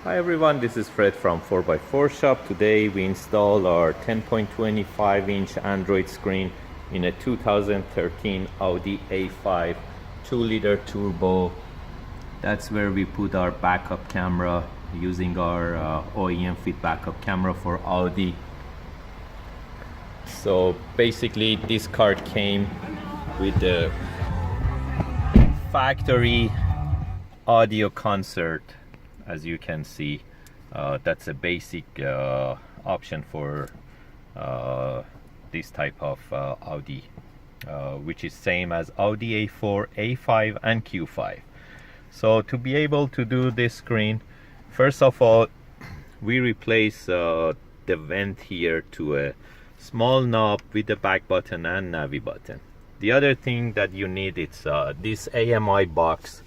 Hi everyone, this is Fred from 4x4 Shop. Today we install our 10.25 inch Android screen in a 2013 Audi A5 2-liter turbo. That's where we put our backup camera using our OEM fit backup camera for Audi. So basically this card came with the factory audio concert. As you can see, that's a basic option for this type of Audi, which is same as Audi A4, A5 and Q5. So to be able to do this screen, first of all we replace the vent here to a small knob with a back button and navi button. The other thing that you need is this AMI box.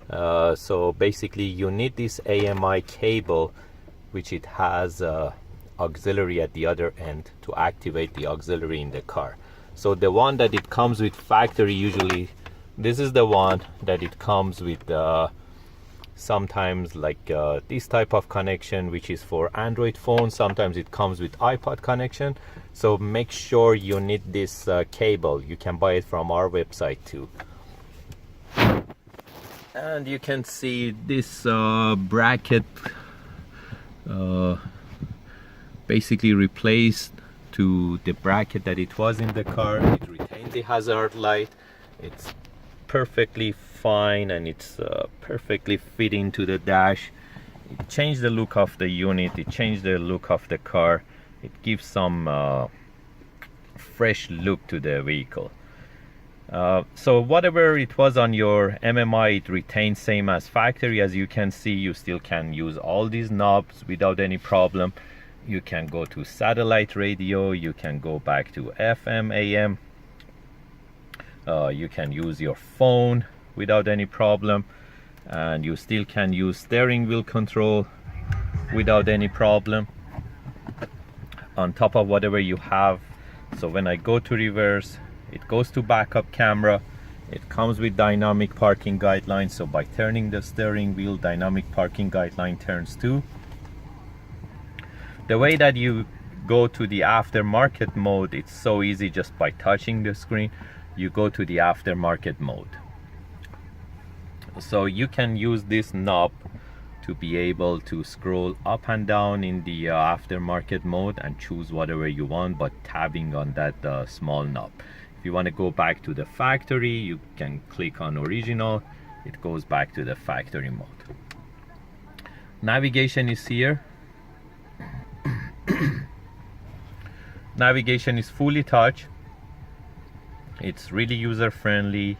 So basically you need this AMI cable, which it has auxiliary at the other end to activate the auxiliary in the car. So the one that it comes with factory, usually this is the one that it comes with sometimes like this type of connection, which is for Android phone. Sometimes it comes with iPod connection. So make sure you need this cable. You can buy it from our website too. And you can see this bracket basically replaced to the bracket that it was in the car. It retained the hazard light. It's perfectly fine and it's perfectly fit into the dash. It changed the look of the unit. It changed the look of the car. It gives some fresh look to the vehicle. So whatever it was on your MMI, it retains same as factory. As you can see, you still can use all these knobs without any problem. You can go to satellite radio, you can go back to FM, AM. You can use your phone without any problem, and you still can use steering wheel control without any problem on top of whatever you have. So when I go to reverse, it goes to backup camera. It comes with dynamic parking guidelines, so by turning the steering wheel, dynamic parking guideline turns too. The way that you go to the aftermarket mode, it's so easy. Just by touching the screen, you go to the aftermarket mode. So you can use this knob to be able to scroll up and down in the aftermarket mode and choose whatever you want by tabbing on that small knob. If you want to go back to the factory, you can click on original. It goes back to the factory mode. Navigation is here. Navigation is fully touch. It's really user friendly,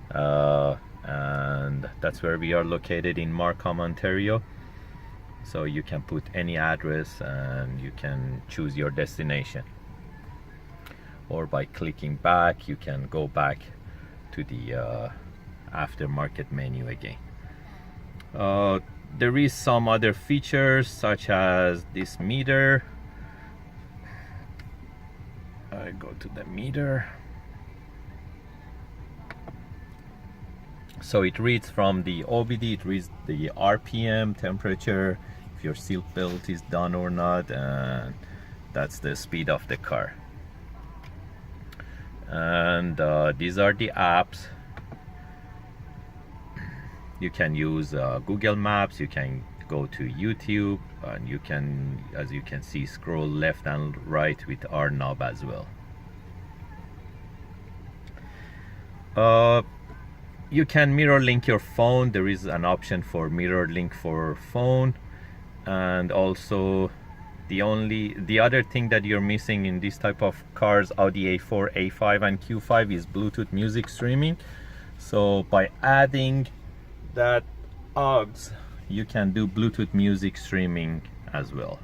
and that's where we are located, in Markham, Ontario. So you can put any address and you can choose your destination. Or by clicking back, you can go back to the aftermarket menu again. There is some other features such as this meter. I go to the meter. So it reads from the OBD, it reads the RPM, temperature, if your seat belt is done or not, and that's the speed of the car. And these are the apps. You can use Google Maps, you can go to YouTube, and you can, as you can see, scroll left and right with our knob as well. You can mirror link your phone. There is an option for mirror link for phone. And also the other thing that you're missing in this type of cars, Audi A4, A5 and Q5, is Bluetooth music streaming. So by adding that aux, you can do Bluetooth music streaming as well.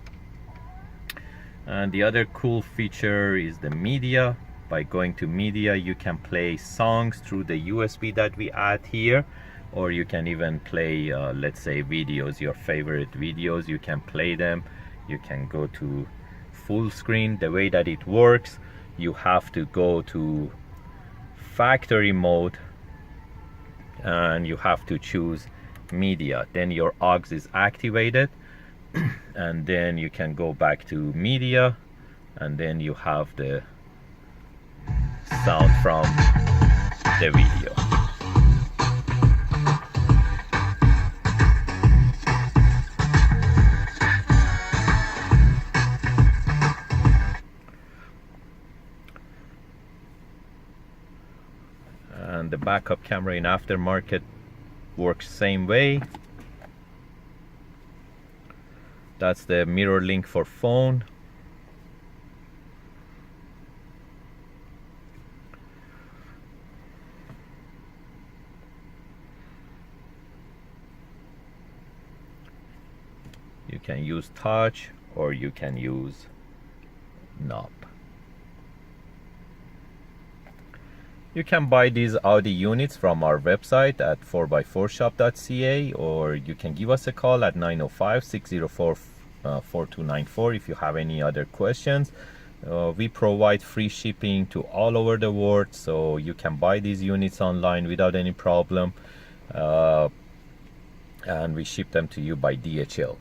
And the other cool feature is the media. By going to media, you can play songs through the USB that we add here, or you can even play let's say videos, your favorite videos. You can play them. You can go to full screen. The way that it works, you have to go to factory mode and you have to choose media, then your aux is activated, and then you can go back to media, and then you have the sound from the video. And the backup camera in aftermarket works same way. That's the mirror link for phone. You can use touch or you can use knob. You can buy these Audi units from our website at 4x4shop.ca, or you can give us a call at 905-604-4294 if you have any other questions. We provide free shipping to all over the world, so you can buy these units online without any problem, and we ship them to you by DHL.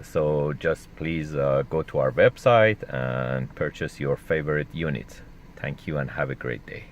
So just please go to our website and purchase your favorite unit. Thank you and have a great day.